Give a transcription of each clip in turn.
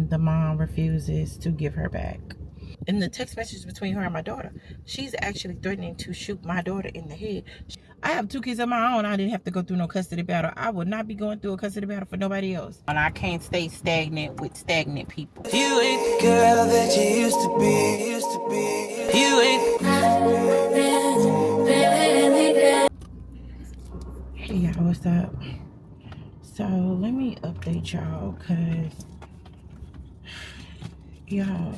and the mom refuses to give her back. In the text message between her and my daughter, she's actually threatening to shoot my daughter in the head. I have 2 kids of my own. I didn't have to go through no custody battle. I would not be going through a custody battle for nobody else. And I can't stay stagnant with stagnant people. You ain't the girl that you used to be. You ain't. Hey y'all, what's up? So let me update y'all, cause y'all,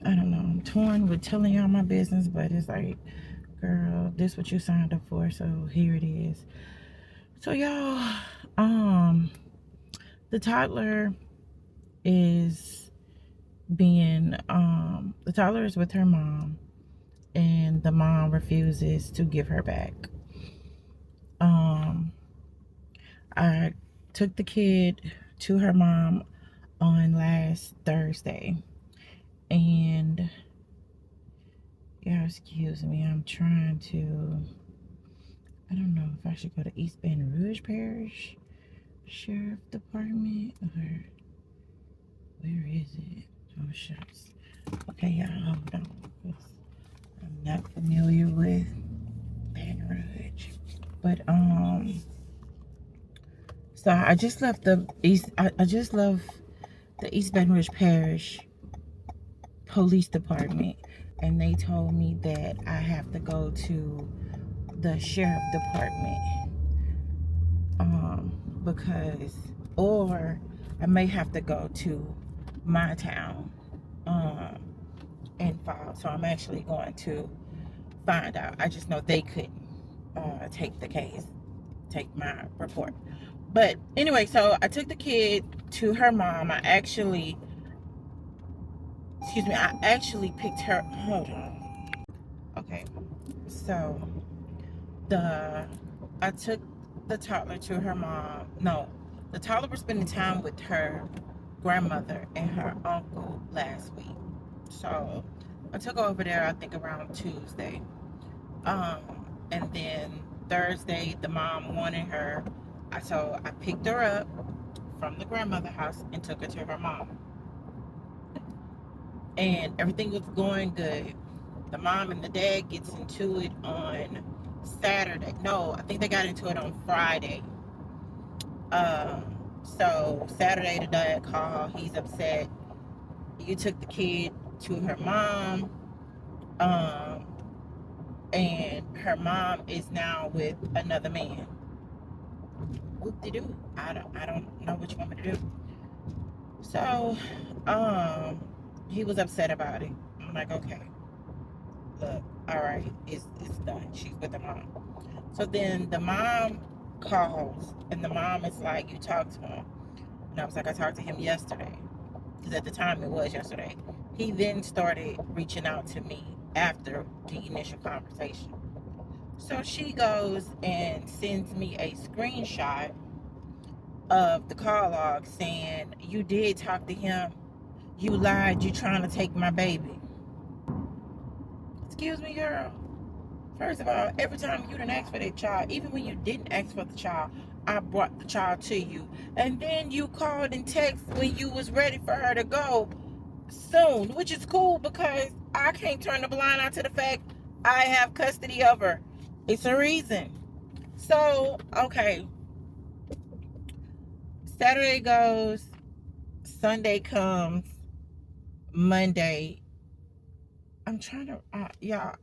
I don't know, I'm torn with telling y'all my business, but it's like, girl, this what you signed up for, so here it is. So y'all, the toddler is the toddler is with her mom, and the mom refuses to give her back. I took the kid to her mom on last Thursday, and yeah, excuse me, I'm trying to, I don't know if I should go to East Baton Rouge Parish Sheriff Department, or where is it? Oh shucks. Okay, y'all, hold on, because I'm not familiar with Baton Rouge. But so I just left the East Baton Rouge Parish Police Department, and they told me that I have to go to the Sheriff Department, because, or I may have to go to my town, and file. So I'm actually going to find out. I just know they couldn't take the case, take my report. But anyway, so I took the kid to her mom. I actually picked her. Hold on. Okay, so I took the toddler to her mom. No, the toddler was spending time with her grandmother and her uncle last week. So I took her over there, I think around Tuesday. And then Thursday, the mom wanted her. So I picked her up from the grandmother house and took her to her mom. And everything was going good. The mom and the dad gets into it on Saturday. No, I think they got into it on Friday. So Saturday the dad called. He's upset. You took the kid to her mom. And her mom is now with another man. Whoop-de-doo. I don't know what you want me to do. So, he was upset about it. I'm like, okay, look, all right, it's done. She's with her mom. So then the mom calls, and the mom is like, you talked to him. And I was like, I talked to him yesterday. Because at the time it was yesterday. He then started reaching out to me after the initial conversation. So she goes and sends me a screenshot of the call log saying, you did talk to him. You lied. You trying to take my baby. Excuse me, girl. First of all, every time you didn't ask for that child, even when you didn't ask for the child, I brought the child to you. And then you called and texted when you was ready for her to go soon, which is cool because I can't turn the blind eye to the fact I have custody of her. It's a reason. So, okay. Saturday goes, Sunday comes, Monday. I'm trying to, y'all,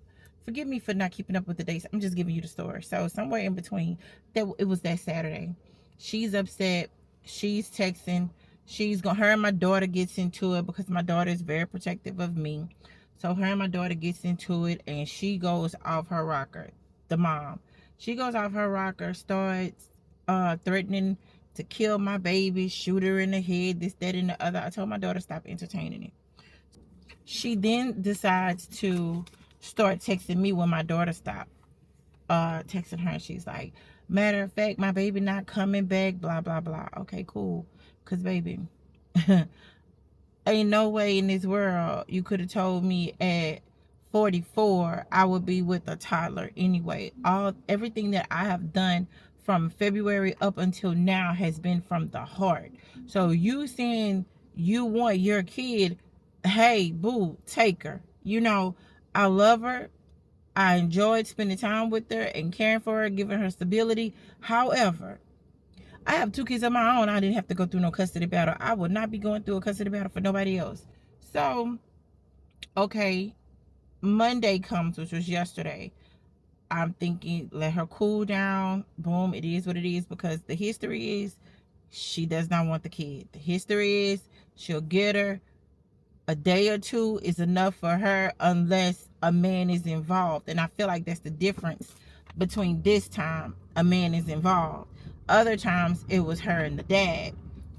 forgive me for not keeping up with the dates. I'm just giving you the story. So somewhere in between, it was that Saturday. She's upset. She's texting. Her and my daughter gets into it because my daughter is very protective of me. So her and my daughter gets into it, and she goes off her rocker. The mom. She goes off her rocker, starts threatening to kill my baby, shoot her in the head, this, that, and the other. I told my daughter, stop entertaining it. She then decides to start texting me when my daughter stopped texting her. And she's like, matter of fact, my baby not coming back, blah, blah, blah. Okay, cool. Because, baby, ain't no way in this world you could have told me at 44 I would be with a toddler anyway. Everything that I have done from February up until now has been from the heart. So you saying You want your kid, hey, boo, take her. I love her. I enjoyed spending time with her and caring for her, giving her stability. However, I have 2 kids of my own. I didn't have to go through no custody battle. I would not be going through a custody battle for nobody else. So, okay, Monday comes, which was yesterday. I'm thinking, let her cool down. Boom, it is what it is, because the history is she does not want the kid. The history is she'll get her. A day or two is enough for her unless a man is involved. And I feel like that's the difference between this time a man is involved. Other times it was her and the dad.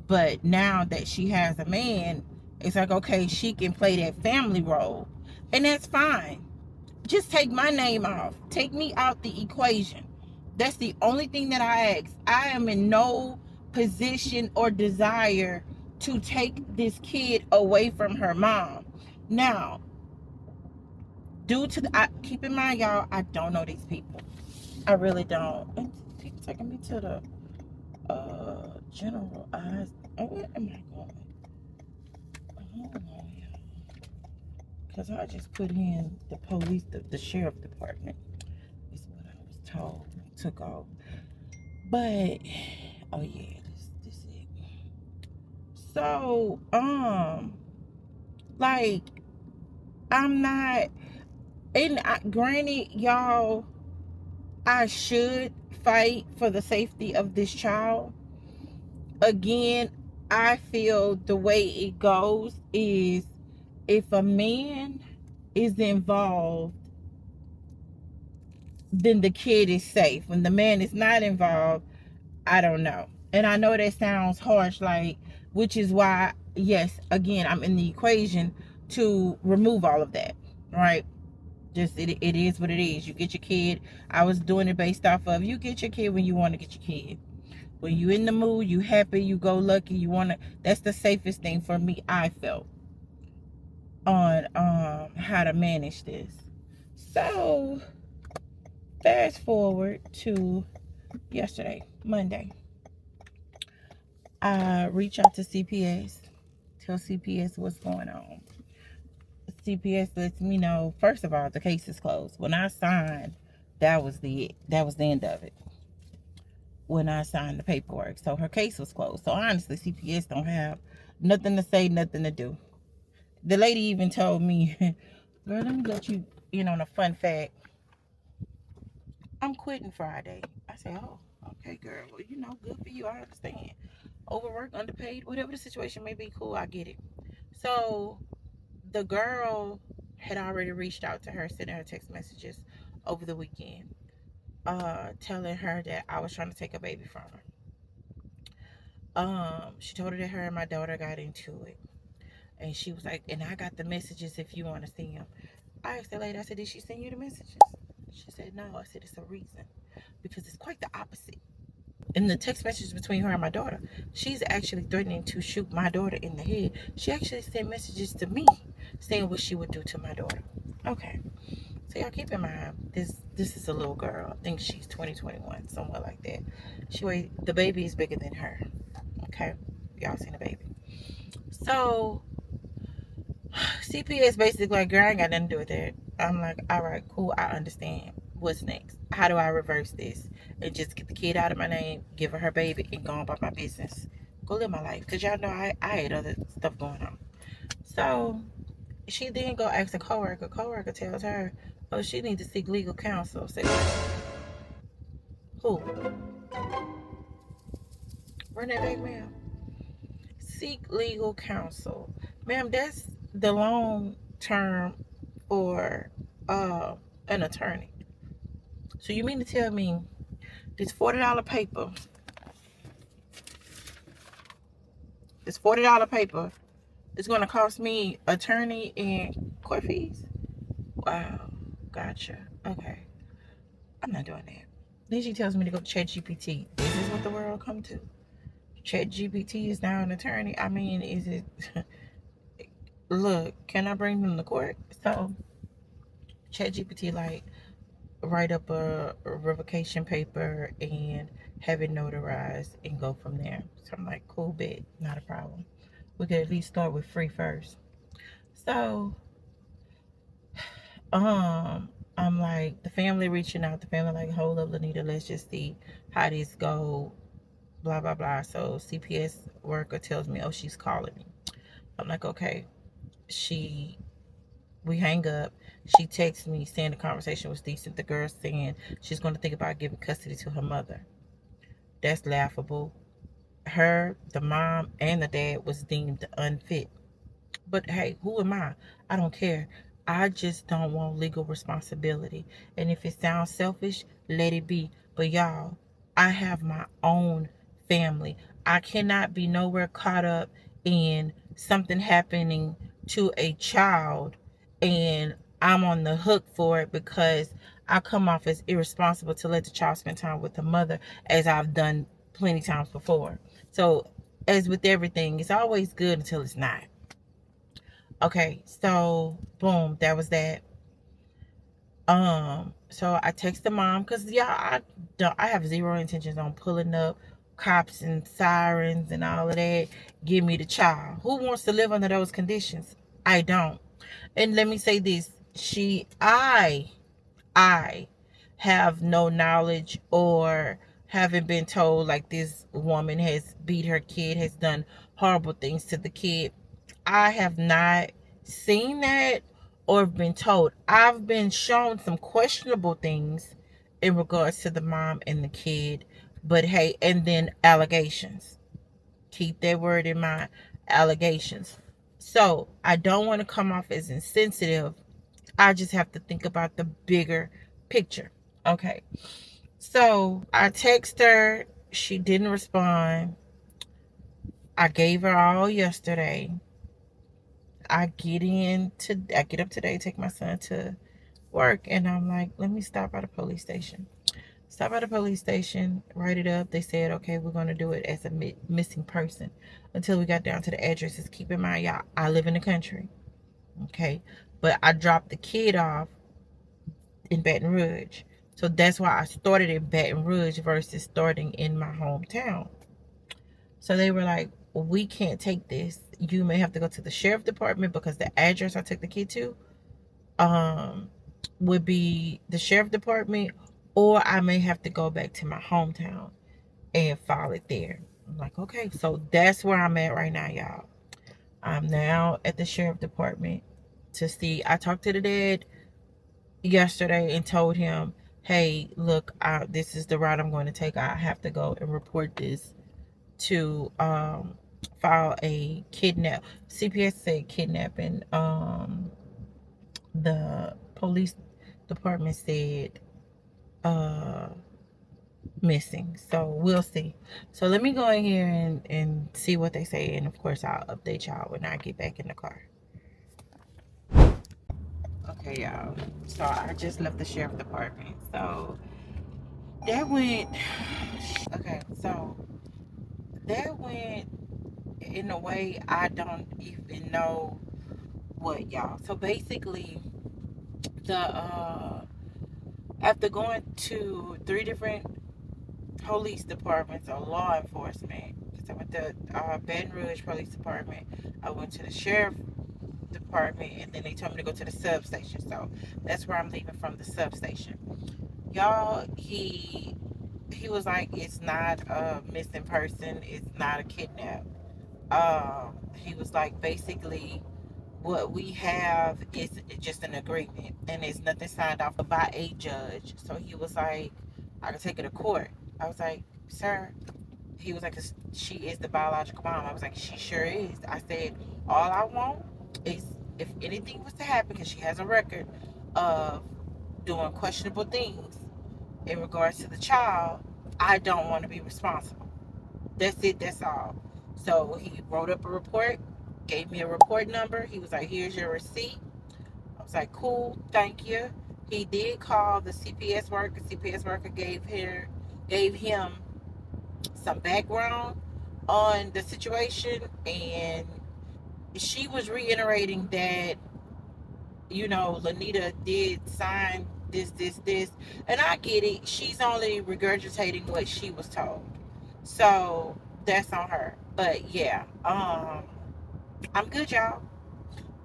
But now that she has a man, it's like, okay, she can play that family role. And that's fine. Just take my name off. Take me out the equation. That's the only thing that I ask. I am in no position or desire to take this kid away from her mom. Now, keep in mind, y'all, I don't know these people. I really don't. And people taking me to the general eyes. Oh, where am I going? Hold on, y'all. Because I just put in the police, the sheriff department. Is what I was told. Took off. But oh yeah, this is it. So, like, I'm not, and granted, y'all, I should fight for the safety of this child. Again, I feel the way it goes is if a man is involved, then the kid is safe. When the man is not involved, I don't know. And I know that sounds harsh, like, which is why, yes, again, I'm in the equation to remove all of that, right? Just, it is what it is. You get your kid. I was doing it based off of you get your kid when you want to get your kid. When you in the mood, you happy, you go lucky, you want to, that's the safest thing for me, I felt, on how to manage this. So, fast forward to yesterday, Monday. I reach out to CPS, tell CPS what's going on. CPS lets me know, first of all, the case is closed. When I signed, that was the end of it. When I signed the paperwork, so her case was closed. So honestly, CPS don't have nothing to say, nothing to do. The lady even told me, "Girl, let me let you in on a fun fact. I'm quitting Friday." I said, "Oh, okay, girl. Well, good for you. I understand. Overworked, underpaid, whatever the situation may be, cool. I get it." So the girl had already reached out to her, sending her text messages over the weekend, telling her that I was trying to take a baby from her. She told her that her and my daughter got into it. And she was like, and I got the messages if you want to see them. I asked the lady, I said, did she send you the messages? She said, no. I said, it's a reason. Because it's quite the opposite. In the text messages between her and my daughter, she's actually threatening to shoot my daughter in the head. She actually sent messages to me saying what she would do to my daughter. Okay. So y'all keep in mind, this is a little girl. I think she's 2021, somewhere like that. The baby is bigger than her. Okay. Y'all seen the baby. So CPS basically like, girl, I ain't got nothing to do with that. I'm like, all right, cool, I understand. What's next? How do I reverse this and just get the kid out of my name, give her baby, and go on about my business, go live my life? Because y'all know I had other stuff going on. So she then go ask a coworker. Coworker tells her, oh, she needs to seek legal counsel. Say, who? Run that back, ma'am. Seek legal counsel, ma'am. That's the long term for an attorney. So you mean to tell me this $40 paper is going to cost me attorney and court fees? Wow, gotcha. Okay, I'm not doing that. Then she tells me to go to ChatGPT. Is this what the world come to? ChatGPT is now an attorney. I mean, is it? Look, can I bring them to court? So ChatGPT like write up a revocation paper and have it notarized and go from there. So I'm like, cool, bet, not a problem. we could at least start with free first. So, I'm like, the family reaching out, the family like, hold up, Lanita, let's just see how this go, blah, blah, blah. So CPS worker tells me, oh, she's calling me. I'm like, okay. We hang up. She texts me saying the conversation was decent. The girl saying she's going to think about giving custody to her mother. That's laughable. Her, the mom, and the dad was deemed unfit. But hey, who am I? I don't care. I just don't want legal responsibility. And if it sounds selfish, let it be. But y'all, I have my own family. I cannot be nowhere caught up in something happening to a child and I'm on the hook for it because I come off as irresponsible to let the child spend time with the mother, as I've done plenty times before. So, as with everything, it's always good until it's not. Okay, so boom, that was that. So I texted mom because yeah, I have zero intentions on pulling up cops and sirens and all of that. Give me the child. Who wants to live under those conditions? I don't. And let me say this: I have no knowledge or haven't been told like this woman has beat her kid, has done horrible things to the kid. I have not seen that or been told. I've been shown some questionable things in regards to the mom and the kid. But hey, and then allegations. Keep that word in mind. Allegations. So I don't want to come off as insensitive. I just have to think about the bigger picture. Okay. So I text her. She didn't respond. I gave her all yesterday. I get up today, take my son to work, and I'm like, let me stop by the police station. Stop by the police station, write it up. They said, okay, we're going to do it as a missing person until we got down to the addresses. Keep in mind, y'all, I live in the country. Okay. But I dropped the kid off in Baton Rouge. So that's why I started in Baton Rouge versus starting in my hometown. So they were like, we can't take this. You may have to go to the sheriff department because the address I took the kid to um would be the sheriff department, or I may have to go back to my hometown and file it there. I'm like, okay, so that's where I'm at right now, y'all. I'm now at the sheriff department to see. I talked to the dad yesterday and told him, hey, look, this is the route I'm going to take. I have to go and report this to file a kidnap. CPS said kidnapping. The police department said missing. So we'll see. So let me go in here and see what they say, and of course I'll update y'all when I get back in the car. Okay, y'all. So I just left the sheriff department. So that went okay, so that went in a way I don't even know what, y'all. So basically the after going to 3 different police departments or law enforcement, because I went to Baton Rouge Police Department, I went to the sheriff department, and then they told me to go to the substation. So that's where I'm leaving from, the substation. Y'all, he was like, it's not a missing person, it's not a kidnap. He was like, basically, what we have is just an agreement, and it's nothing signed off by a judge. So he was like, I can take it to court. I was like, sir. He was like, she is the biological mom. I was like, she sure is. I said, all I want is if anything was to happen, because she has a record of doing questionable things in regards to the child, I don't want to be responsible. That's it. That's all. So he wrote up a report, gave me a report number. He was like, here's your receipt. I was like, cool, thank you. He did call the CPS worker. CPS worker gave him some background on the situation, and she was reiterating that, Lanita did sign this, and I get it. She's only regurgitating what she was told, so that's on her. But yeah, I'm good, y'all.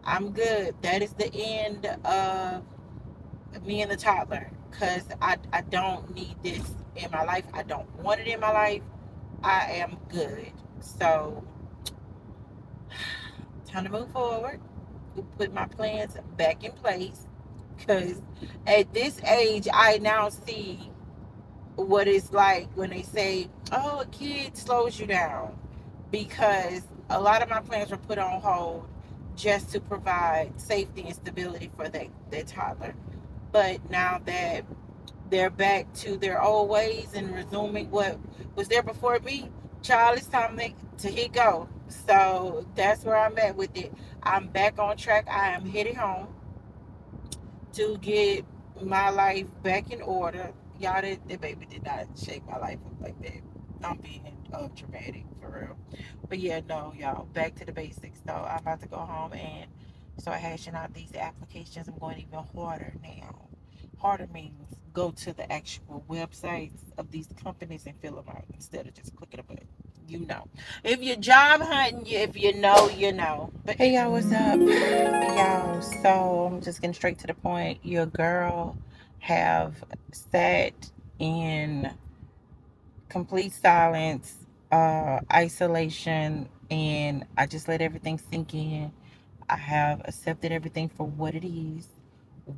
I'm good. That is the end of me and the toddler. Because I don't need this in my life. I don't want it in my life. I am good. So, time to move forward. Put my plans back in place. Because at this age, I now see what it's like when they say, oh, a kid slows you down. Because a lot of my plans were put on hold just to provide safety and stability for their toddler. But now that they're back to their old ways and resuming what was there before me, child, it's time to hit go. So that's where I'm at with it. I'm back on track. I am heading home to get my life back in order. Y'all, that baby did not shake my life up like that. I'm being dramatic for real. But yeah, no, y'all, back to the basics though. I'm about to go home and start hashing out these applications. I'm going even harder now. Harder means go to the actual websites of these companies and fill them out instead of just clicking a button. You know. If you're job hunting, if you know, you know. But hey, y'all, what's up? Y'all, so I'm just getting straight to the point. Your girl have sat in complete silence, isolation, and I just let everything sink in. I have accepted everything for what it is,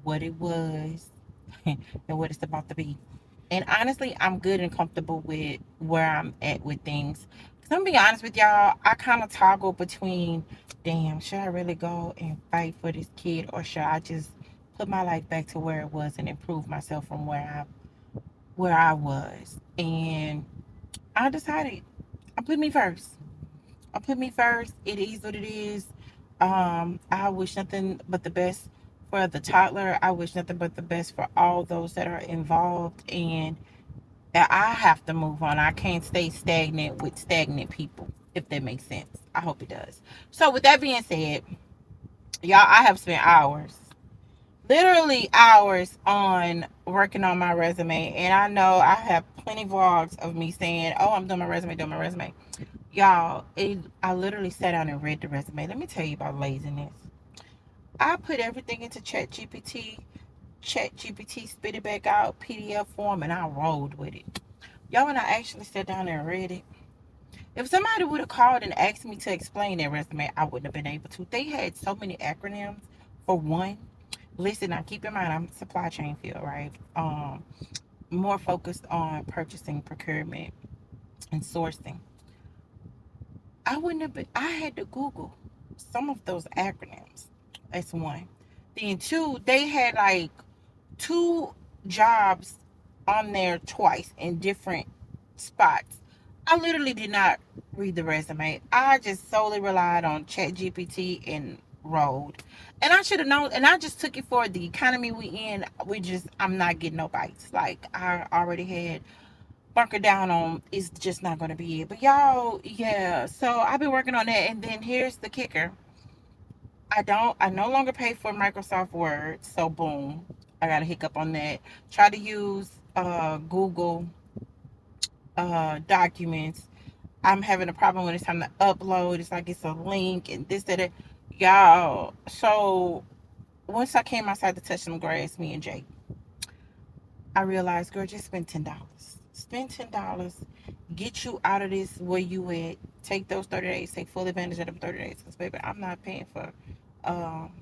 what it was, and what it's about to be. And honestly, I'm good and comfortable with where I'm at with things. Cause I'm gonna be honest with y'all, I kind of toggle between, damn, should I really go and fight for this kid, or should I just put my life back to where it was and improve myself from where I was? And I decided I put me first. I put me first. It is what it is. I wish nothing but the best for the toddler. I wish nothing but the best for all those that are involved. And I have to move on. I can't stay stagnant with stagnant people, if that makes sense. I hope it does. So, with that being said, y'all, I have spent hours, literally hours, on working on my resume. And I know I have plenty of vlogs of me saying, oh, I'm doing my resume. Y'all, I literally sat down and read the resume. Let me tell you about laziness. I put everything into ChatGPT. ChatGPT spit it back out, PDF form, and I rolled with it. Y'all, when I actually sat down and read it, if somebody would have called and asked me to explain their resume, I wouldn't have been able to. They had so many acronyms for one. Listen, now keep in mind I'm supply chain field, right? More focused on purchasing, procurement, and sourcing. I wouldn't have been. I had to Google some of those acronyms. That's one. Then two, they had like two jobs on there twice in different spots. I literally did not read the resume. I just solely relied on ChatGPT and rolled. And I should have known, and I just took it for the economy we in. I'm not getting no bites. Like, I already had bunker down on, it's just not going to be it. But y'all, yeah. So I've been working on that. And then here's the kicker. I no longer pay for Microsoft Word, so boom, I got a hiccup on that. Try to use Google Documents. I'm having a problem when it's time to upload. It's like it's a link and this, that, y'all. So once I came outside to touch some grass, me and Jake, I realized, girl, just spend $10. Spend $10. Get you out of this where you at. Take those 30 days. Take full advantage of them 30 days. Because, baby, I'm not paying for um,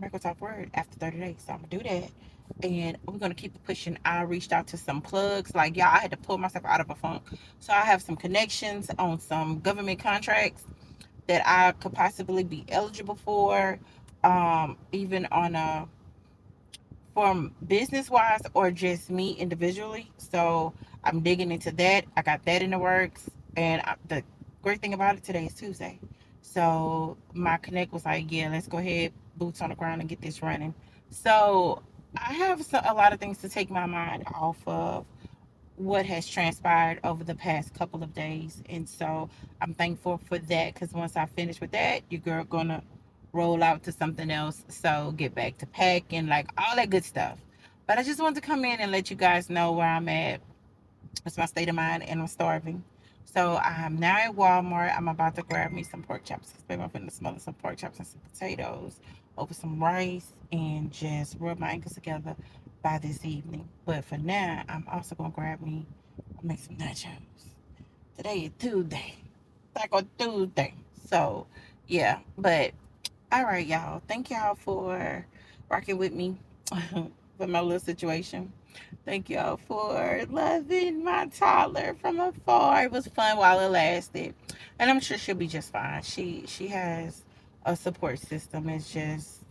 Microsoft Word after 30 days. So I'm going to do that. And we're going to keep it pushing. I reached out to some plugs. Like, y'all, I had to pull myself out of a funk. So I have some connections on some government contracts that I could possibly be eligible for. Even on a from business wise or just me individually. So I'm digging into that. I got that in the works. And the great thing about it, today is Tuesday. So my connect was like, yeah, let's go ahead, boots on the ground, and get this running. So I have a lot of things to take my mind off of what has transpired over the past couple of days. And so I'm thankful for that, because once I finish with that, your girl gonna roll out to something else. So get back to packing, like all that good stuff. But I just wanted to come in and let you guys know where I'm at. It's my state of mind, and I'm starving. So I'm now at Walmart. I'm about to grab me some pork chops. I'm finna smother some pork chops and some potatoes over some rice and just rub my ankles together by this evening. But for now, I'm also gonna grab me, make some nachos. Today is Tuesday, Taco Tuesday. So yeah, but all right, y'all. Thank y'all for rocking with me for my little situation. Thank y'all for loving my toddler from afar. It was fun while it lasted, and I'm sure she'll be just fine. She has a support system. It's just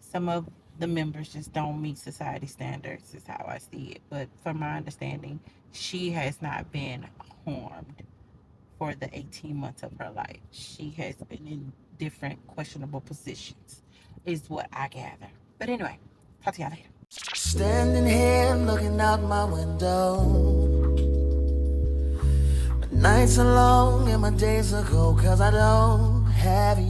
some of the members just don't meet society standards. Is how I see it. But from my understanding, she has not been harmed for the 18 months of her life. She has been in different questionable positions, is what I gather. But anyway, talk to y'all later. Standing here looking out my window. My nights are long and my days are cold, 'cause I don't have you.